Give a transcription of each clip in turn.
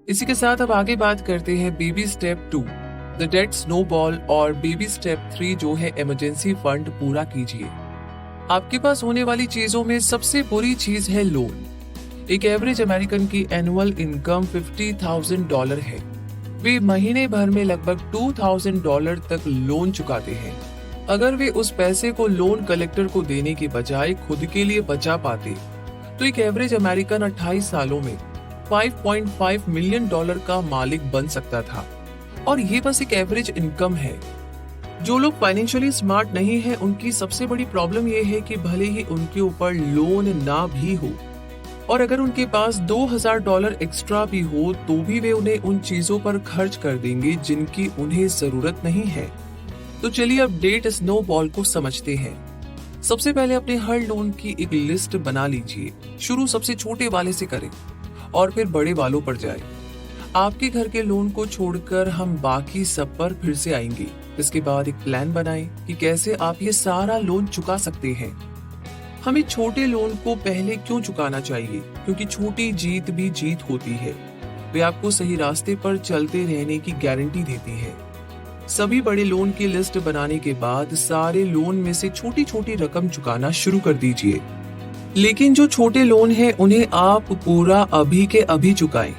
इसी के साथ अब आगे बात करते हैं baby step 2, the debt snowball, और बेबी स्टेप 3 जो है इमरजेंसी फंड पूरा कीजिए। आपके पास होने वाली चीजों में सबसे बुरी चीज है लोन। एक एवरेज अमेरिकन की एनुअल इनकम $50,000 है। वे महीने भर में लगभग $2,000 तक लोन चुकाते हैं। अगर वे उस पैसे को लोन कलेक्टर को देने के बजाय खुद के लिए बचा पाते तो एक एवरेज अमेरिकन 28 सालों में $5.5 मिलियन का मालिक बन सकता था। और ये बस एक एवरेज इनकम है। जो लोग फाइनेंशियली स्मार्ट नहीं है उनकी सबसे बड़ी प्रॉब्लम ये है कि भले ही उनके ऊपर लोन ना भी हो और अगर उनके पास $2,000 एक्स्ट्रा भी हो तो भी वे उन्हें उन चीजों पर खर्च कर देंगे जिनकी उन्हें जरूरत नहीं है। तो चलिए अब डेट स्नोबॉल को समझते हैं। सबसे पहले अपने हर लोन की एक लिस्ट बना लीजिए। शुरू सबसे छोटे वाले से करें और फिर बड़े वालों पर जाएं। आपके घर के लोन को छोड़कर हम बाकी सब पर फिर से आएंगे। इसके बाद एक प्लान बनाएं कि कैसे आप ये सारा लोन चुका सकते हैं। हमें छोटे लोन को पहले क्यों चुकाना चाहिए? क्योंकि छोटी जीत भी जीत होती है। वे आपको सही रास्ते पर चलते रहने की गारंटी देती है। सभी बड़े लोन की लिस्ट बनाने के बाद सारे लोन में से छोटी छोटी रकम चुकाना शुरू कर दीजिए। लेकिन जो छोटे लोन हैं उन्हें आप पूरा अभी के अभी चुकाएं।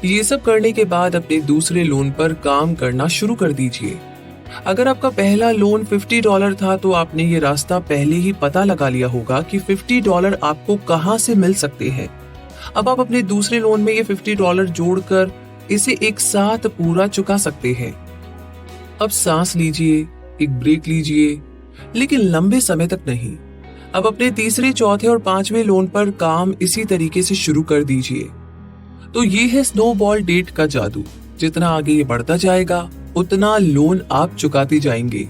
ये सब करने के बाद अपने दूसरे लोन पर काम करना शुरू कर दीजिए। अगर आपका पहला लोन $50 था तो आपने ये रास्ता पहले ही पता लगा लिया होगा कि $50 आपको कहां से मिल सकते हैं। अब आप अपने दूसरे लोन में ये $50 जोड़कर इसे एक साथ पूरा चुका सकते हैं। अब सांस लीजिए, एक ब्रेक लीजिए, लेकिन लंबे समय तक नहीं। अब अपने तीसरे, चौथे और पांचवें लोन पर काम इसी तरीके से शुरू कर दीजिए। तो ये है स्नोबॉल डेट का जादू। जितना आगे ये बढ़ता जाएगा उतना लोन आप चुकाते जाएंगे।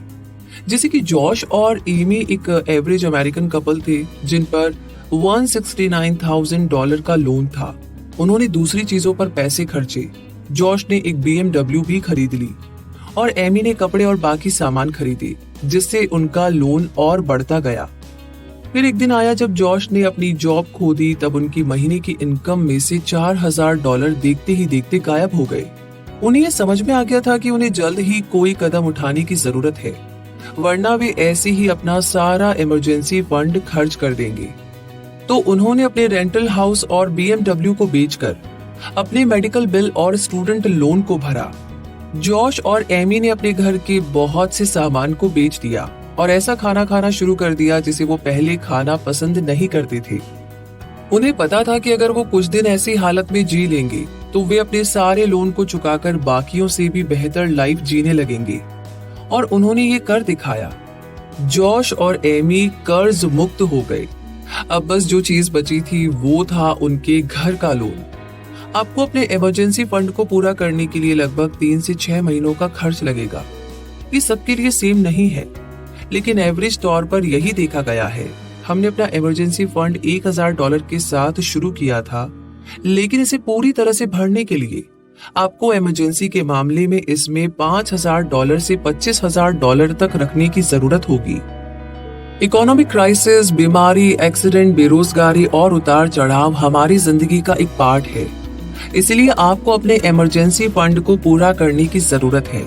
जैसे कि जॉश और एमी एक एवरेज अमेरिकन कपल थे जिन पर $169,000 का लोन था। उन्होंने दूसरी चीजों पर पैसे खर्चे। जॉश ने एक BMW भी खरीद ली और एमी ने कपड़े और बाकी सामान खरीदे, जिससे उनका लोन और बढ़ता गया। फिर एक दिन आया जब जॉश ने अपनी जॉब खो दी। तब उनकी महीने की इनकम में से $4,000 देखते ही देखते गायब हो गए। उन्हें यह समझ में आ गया था कि उन्हें जल्द ही कोई कदम उठाने की जरूरत है, वरना वे ऐसे ही अपना सारा इमरजेंसी फंड खर्च कर देंगे। तो उन्होंने अपने रेंटल हाउस और BMW को बेचकर अपने मेडिकल बिल और स्टूडेंट लोन को भरा। जॉश और एमी ने अपने घर के बहुत से सामान को बेच दिया और ऐसा खाना खाना शुरू कर दिया जिसे वो पहले खाना पसंद नहीं करते थे। उन्हें पता था कि अगर वो कुछ दिन ऐसी हालत में जी लेंगे तो वे अपने सारे लोन को चुकाकर बाकियों से भी बेहतर लाइफ जीने लगेंगे, और उन्होंने ये कर दिखाया। जॉश और एमी कर्ज मुक्त हो गए। अब बस जो चीज बची थी वो था उनके घर का लोन। आपको अपने इमरजेंसी फंड को पूरा करने के लिए लगभग 3 से 6 महीनों का खर्च लगेगा। ये सबके लिए सेम नहीं है, लेकिन एवरेज तौर पर यही देखा गया है। हमने अपना इमरजेंसी फंड $1,000 के साथ शुरू किया था, लेकिन इसे पूरी तरह से भरने के लिए आपको इमरजेंसी के मामले में इसमें $5,000 से $25,000 तक रखने की जरूरत होगी। इकोनॉमिक क्राइसिस, बीमारी, एक्सीडेंट, बेरोजगारी और उतार चढ़ाव हमारी जिंदगी का एक पार्ट है। इसलिए आपको अपने इमरजेंसी फंड को पूरा करने की जरूरत है।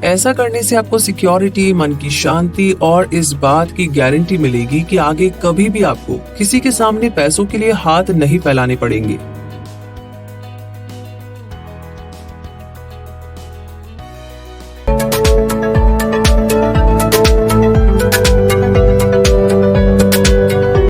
ऐसा करने से आपको सिक्योरिटी, मन की शांति और इस बात की गारंटी मिलेगी कि आगे कभी भी आपको किसी के सामने पैसों के लिए हाथ नहीं फैलाने पड़ेंगे।